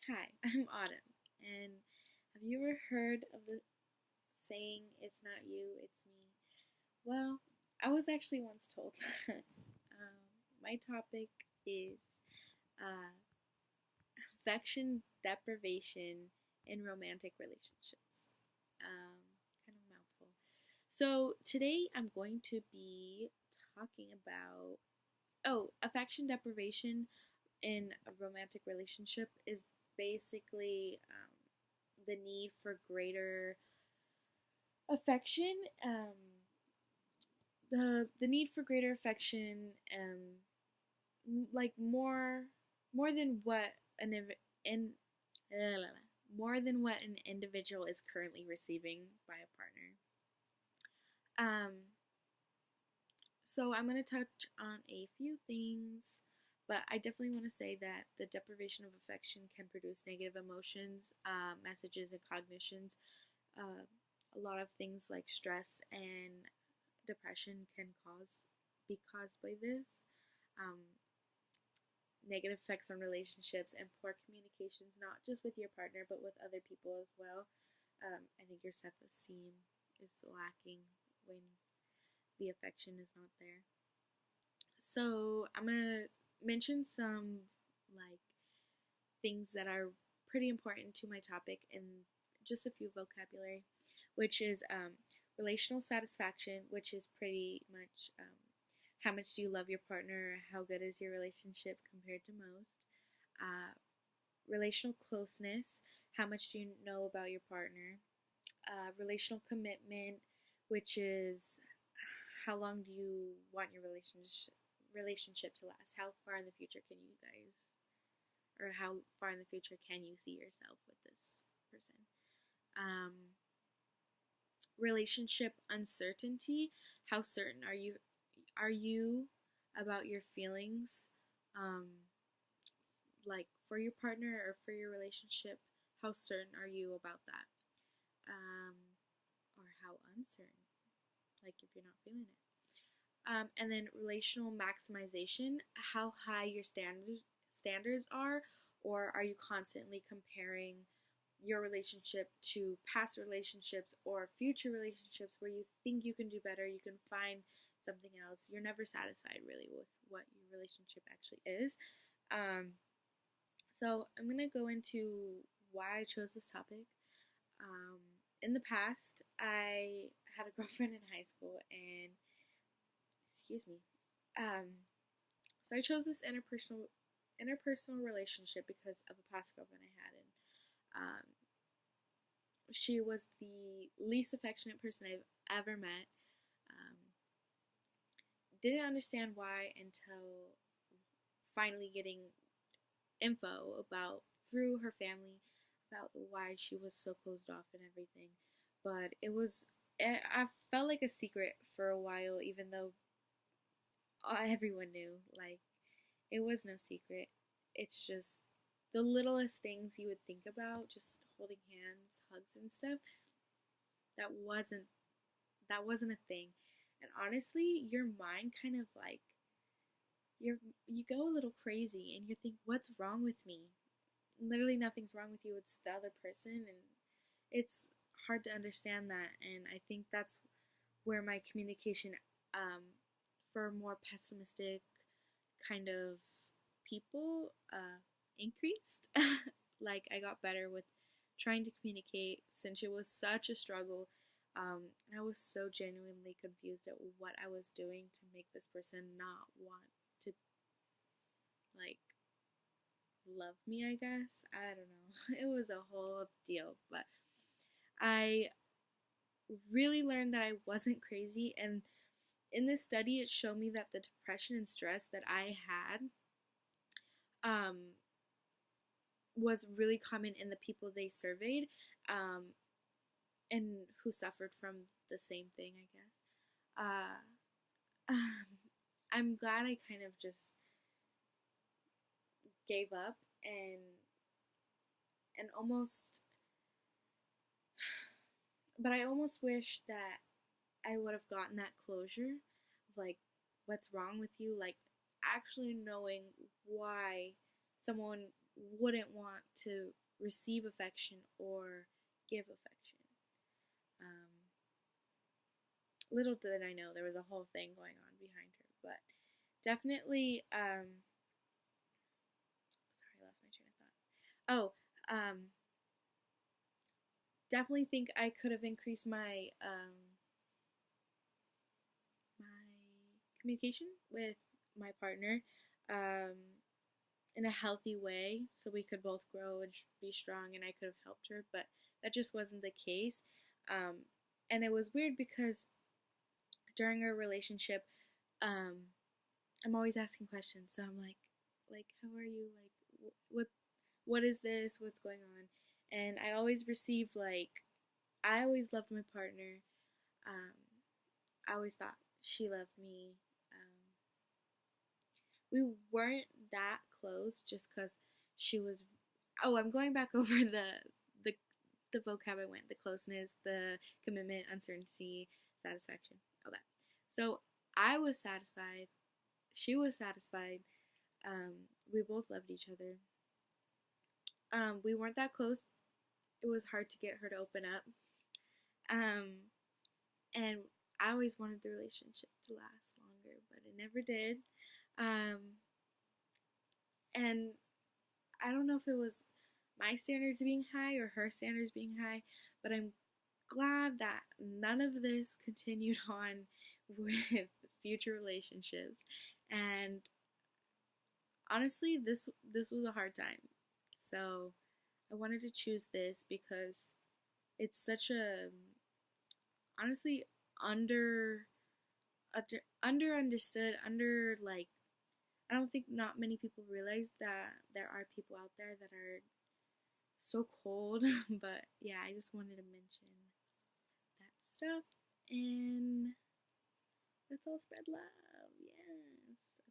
Hi, I'm Autumn, and have you ever heard of the saying, "It's not you, it's me"? Well, I was actually once told that. My topic is uh, affection deprivation in romantic relationships. Um, Kind of a mouthful. So, today I'm going to be talking about affection deprivation in a romantic relationship is basically the need for greater affection, the need for greater affection, like more than what an in more than what an individual is currently receiving by a partner. So I'm going to touch on a few things, but I definitely want to say that the deprivation of affection can produce negative emotions, messages, and cognitions. Uh, a lot of things like stress and depression can be caused by this. Um, Negative effects on relationships and poor communications, not just with your partner, but with other people as well. I think your self esteem is lacking when the affection is not there. So I'm gonna mention some like things that are pretty important to my topic in just a few vocabulary, which is relational satisfaction, which is pretty much how much do you love your partner, how good is your relationship compared to most. Relational closeness, how much do you know about your partner. Relational commitment, which is how long do you want your relationship to last? How far in the future can you guys, or how far in the future can you see yourself with this person? Um, Relationship uncertainty. How certain are you about your feelings, um, like for your partner or for your relationship? How certain are you about that? Um, or how uncertain? Like if you're not feeling it. And then relational maximization, how high your standards are, or are you constantly comparing your relationship to past relationships or future relationships where you think you can do better, you can find something else. You're never satisfied really with what your relationship actually is. Um, so I'm gonna go into why I chose this topic. Um, in the past, I had a girlfriend in high school, and excuse me. So I chose this interpersonal relationship because of a past girlfriend I had, and she was the least affectionate person I've ever met. Um, didn't understand why until finally getting info about through her family about why she was so closed off and everything. But I felt like a secret for a while, even though everyone knew. Like, it was no secret. It's just the littlest things you would think about, just holding hands, hugs and stuff. That wasn't that wasn't a thing. And honestly, your mind kind of like you go a little crazy and you think, what's wrong with me? Literally nothing's wrong with you. It's the other person, and it's hard to understand that. And I think that's where my communication for more pessimistic kind of people increased. Like, I got better with trying to communicate since it was such a struggle. And I was so genuinely confused at what I was doing to make this person not want to, like, love me, I guess. I don't know. It was a whole deal. But I really learned that I wasn't crazy. And in this study, it showed me that the depression and stress that I had um, was really common in the people they surveyed, um, and who suffered from the same thing, I guess. I'm glad I kind of just gave up and almost, but I almost wish that I would have gotten that closure of like, what's wrong with you? Like, actually knowing why someone wouldn't want to receive affection or give affection. Um, Little did I know there was a whole thing going on behind her, but definitely, sorry, I lost my train of thought. Oh, definitely think I could have increased my communication with my partner, um, in a healthy way, so we could both grow and be strong, and I could have helped her, but that just wasn't the case. Um, and it was weird because during our relationship, um, I'm always asking questions. So I'm like, how are you? Like, what is this? What's going on? And I always received like, I always loved my partner. Um, I always thought she loved me. We weren't that close just because she was. Oh, I'm going back over the the vocab I went: the closeness, the commitment, uncertainty, satisfaction, all that. So I was satisfied. She was satisfied. We both loved each other. We weren't that close. It was hard to get her to open up. Um, and I always wanted the relationship to last longer, but it never did. Um, and I don't know if it was my standards being high or her standards being high, but I'm glad that none of this continued on with future relationships. And honestly, this was a hard time. So I wanted to choose this because it's such a honestly under understood, under like, I don't think not many people realize that there are people out there that are so cold. But yeah, I just wanted to mention that stuff, and let's all spread love. Yes.